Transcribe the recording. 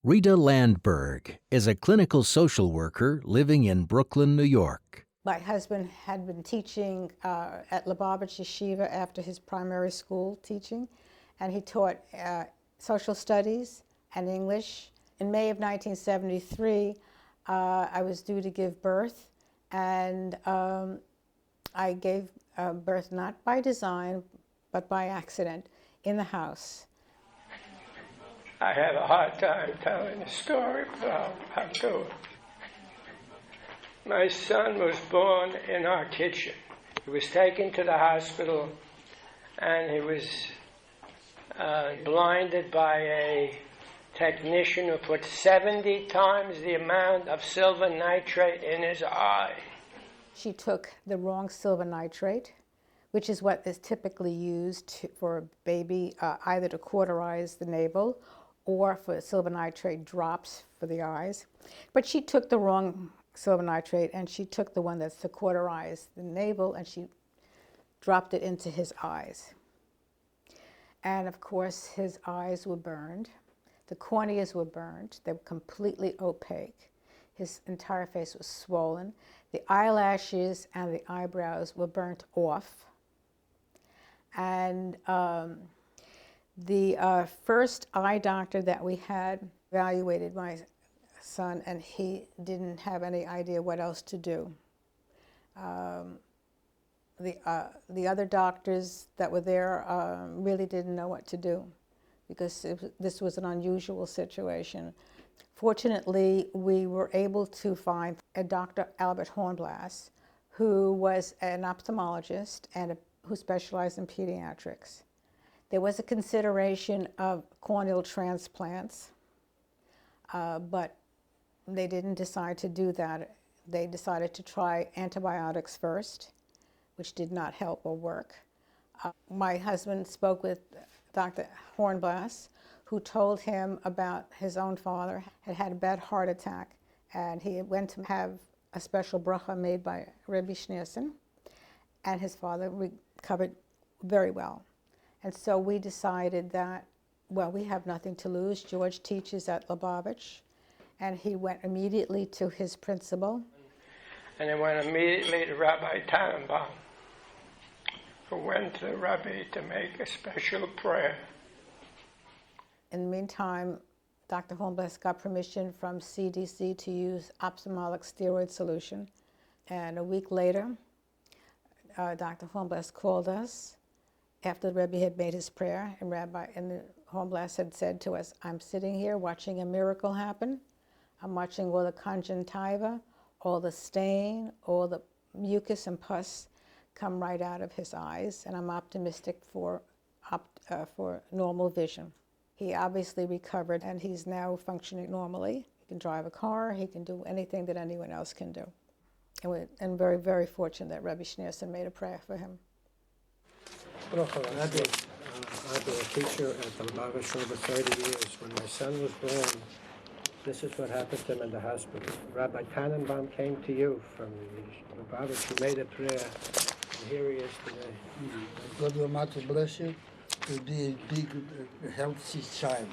Rita Landberg is a clinical social worker living in Brooklyn, New York. My husband had been teaching at Lubavitch Yeshiva after his primary school teaching, and he taught social studies and English. In May of 1973, I was due to give birth, and I gave birth not by design, but by accident in the house. I have a hard time telling the story, but I'll do it. My son was born in our kitchen. He was taken to the hospital, and he was blinded by a technician who put 70 times the amount of silver nitrate in his eye. She took the wrong silver nitrate, which is what is typically used for a baby, either to cauterize the navel or for silver nitrate drops for the eyes. But she took the wrong silver nitrate, and she took the one that's to cauterize the navel, and she dropped it into his eyes. And of course, his eyes were burned. The corneas were burned. They were completely opaque. His entire face was swollen. The eyelashes and the eyebrows were burnt off. And the first eye doctor that we had evaluated my son, and he didn't have any idea what else to do. The other doctors that were there really didn't know what to do, because this was an unusual situation. Fortunately, we were able to find a Dr. Albert Hornblass, who was an ophthalmologist and who specialized in pediatrics. There was a consideration of corneal transplants, but they didn't decide to do that. They decided to try antibiotics first, which did not help or work. My husband spoke with Dr. Hornblass, who told him about his own father had had a bad heart attack, and he went to have a special bracha made by Rebe and his father recovered very well. And so we decided that, well, we have nothing to lose. George teaches at Lubavitch, and he went immediately to his principal. And he went immediately to Rabbi Tannenbaum, who went to the Rebbe to make a special prayer. In the meantime, Dr. Hornblass got permission from CDC to use ophthalmic steroid solution. And a week later, Dr. Hornblass called us after the Rebbe had made his prayer, and the Hornblass had said to us, "I'm sitting here watching a miracle happen. I'm watching all the conjunctiva, all the stain, all the mucus and pus come right out of his eyes, and I'm optimistic for normal vision." He obviously recovered, and he's now functioning normally. He can drive a car. He can do anything that anyone else can do. And very, very fortunate that Rebbe Schneerson made a prayer for him. I've been a teacher at the Lubavitch for over 30 years. When my son was born, this is what happened to him in the hospital. Rabbi Tannenbaum came to you from Lubavitch. You made a prayer, and here he is today. God Almighty bless you to be a big, healthy child.